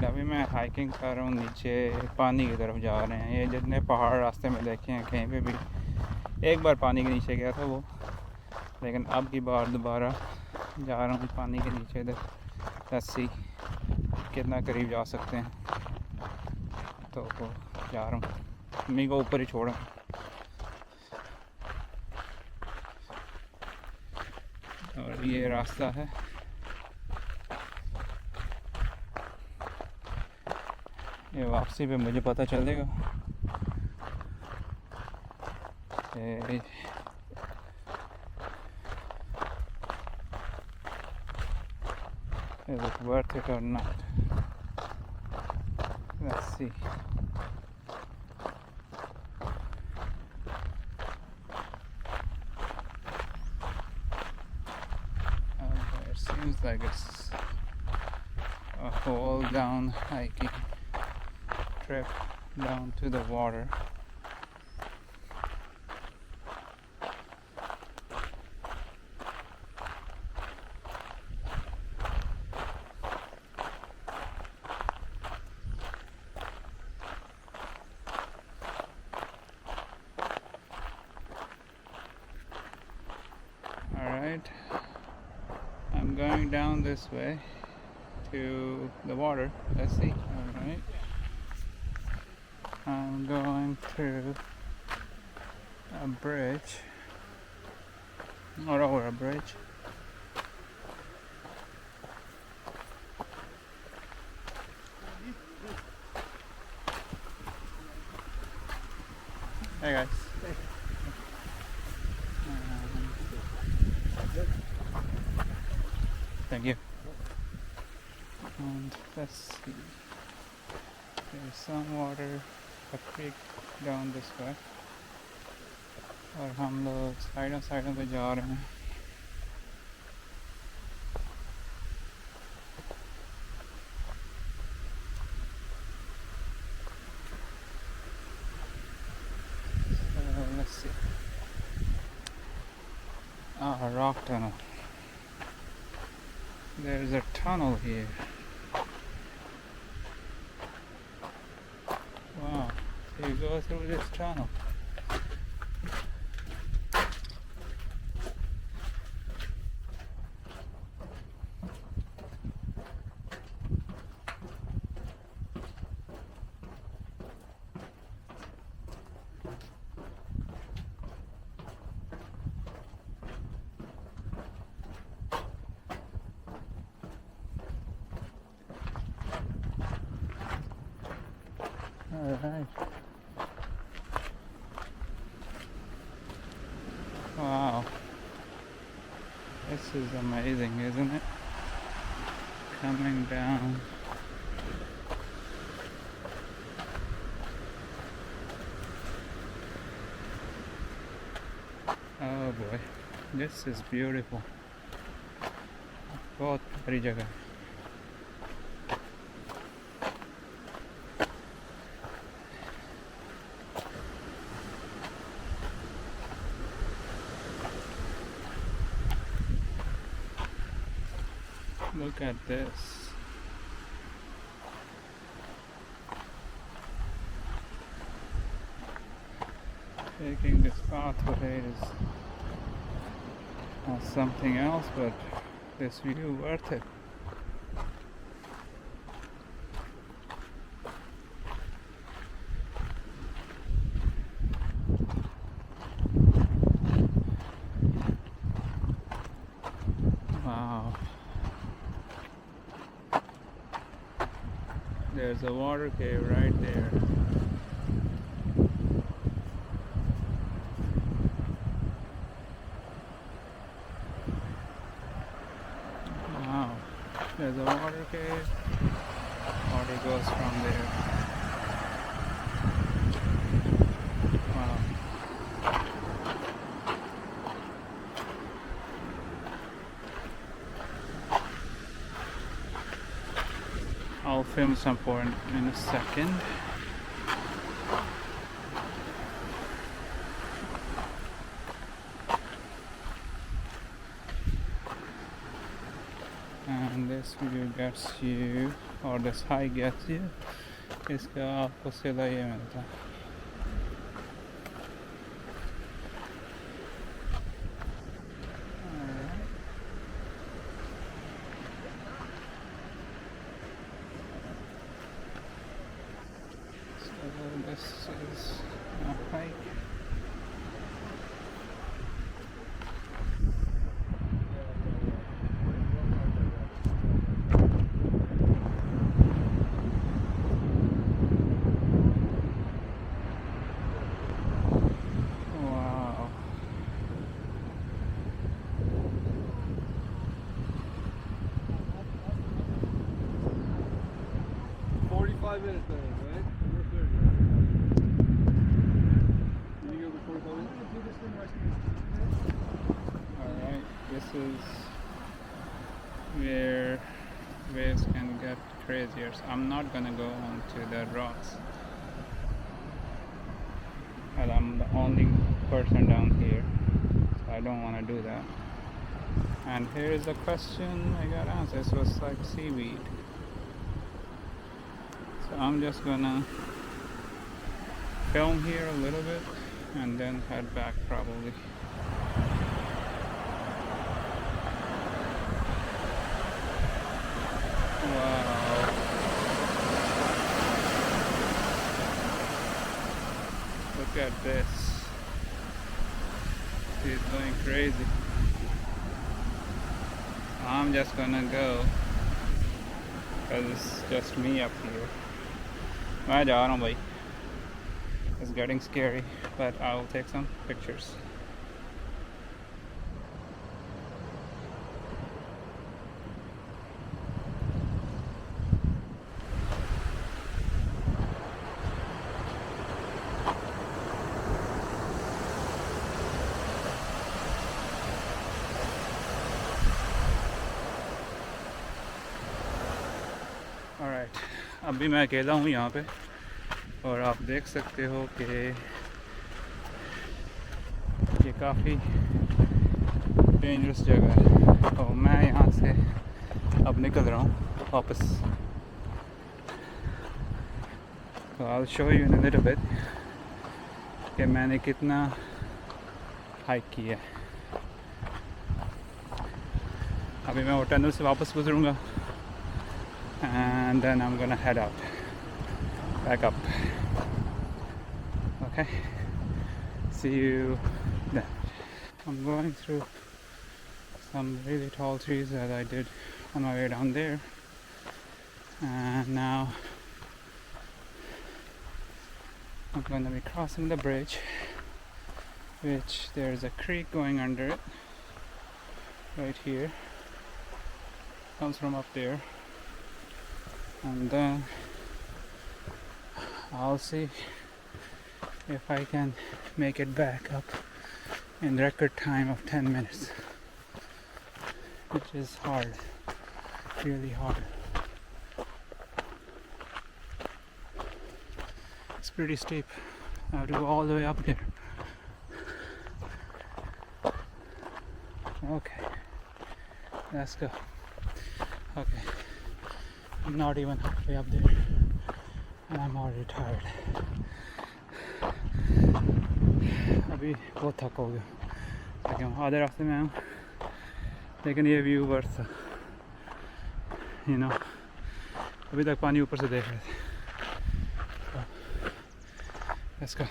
ابھی میں ہائکنگ کر رہا ہوں نیچے پانی کی طرف جا رہے ہیں. یہ جتنے پہاڑ راستے میں دیکھے ہیں کہیں پہ بھی ایک بار پانی کے نیچے گیا تھا وہ, لیکن اب کی بار دوبارہ جا رہا ہوں پانی کے نیچے. ادھر رسی کتنا قریب جا سکتے ہیں, تو جا رہا ہوں. امی کو اوپر ہی چھوڑا. اور یہ راستہ ہے. یہ واپسی پہ مجھے پتہ چلے گا کہ is it worth it or not. Let's see. It seems like it's a whole down hiking trip down to the water. Alright, I'm going down this way to the water. Let's see. Alright, I'm going through a bridge, or over a bridge. Hey guys. Thank you. And let's see. There's some water, a creek down this way. اور ہم لوگ سائڈوں پہ جا رہے ہیں. Let's see. Rock tunnel. There's a tunnel here. Wow, so you go through this tunnel. Alright. Wow. This is amazing, isn't it? Coming down. Oh boy. This is beautiful. بہت بڑی جگہ ہے. Look at this. Taking this pathway is something else, but this view worth it. Wow. There's a water cave right there. Wow. There's a water cave. Water goes from there. Wow. I'll film some for in a second. And this video gets you اور دس high gas ہے، اس کا آپ کو سیدھا یہ ملتا ہے. This is a hike. Wow. Minutes there, right? You go with 45 minutes? Alright, this is where waves can get crazier. So I'm not gonna go onto the rocks. And I'm the only person down here, so I don't want to do that. And here is the question I got asked. This was like seaweed. So I'm just gonna film here a little bit and then head back probably. Wow. Look at this. She's going crazy. I'm just gonna go because it's just me up here. میں جا رہا ہوں بھائی. It's getting scary, but I will take some pictures. Alright. ابھی میں اکیلا ہوں یہاں پہ اور آپ دیکھ سکتے ہو کہ یہ کافی ڈینجرس جگہ ہے. تو میں یہاں سے اب نکل رہا ہوں واپس. تو I'll show you in a little bit کہ میں نے کتنا ہائیک کیا ہے. ابھی میں وہ ٹنل سے واپس گزروں گا and then I'm gonna head out back up. Okay, see you then. I'm going through some really tall trees that I did on my way down there, and now I'm going to be crossing the bridge, which there's a creek going under it right here. Comes from up there, and then I'll see if I can make it back up in record time of 10 minutes, which is hard, really hard. It's pretty steep. I have to go all the way up there. Okay, let's go. Okay, I'm not even halfway up there and I'm already tired. ابھی بہت تھک ہو گیا لیکن آدھے راستے میں ہوں, لیکن یہ ویو ورتھ تھا. یو نو ابھی تک پانی اوپر سے دیکھ رہے تھے. Let's go.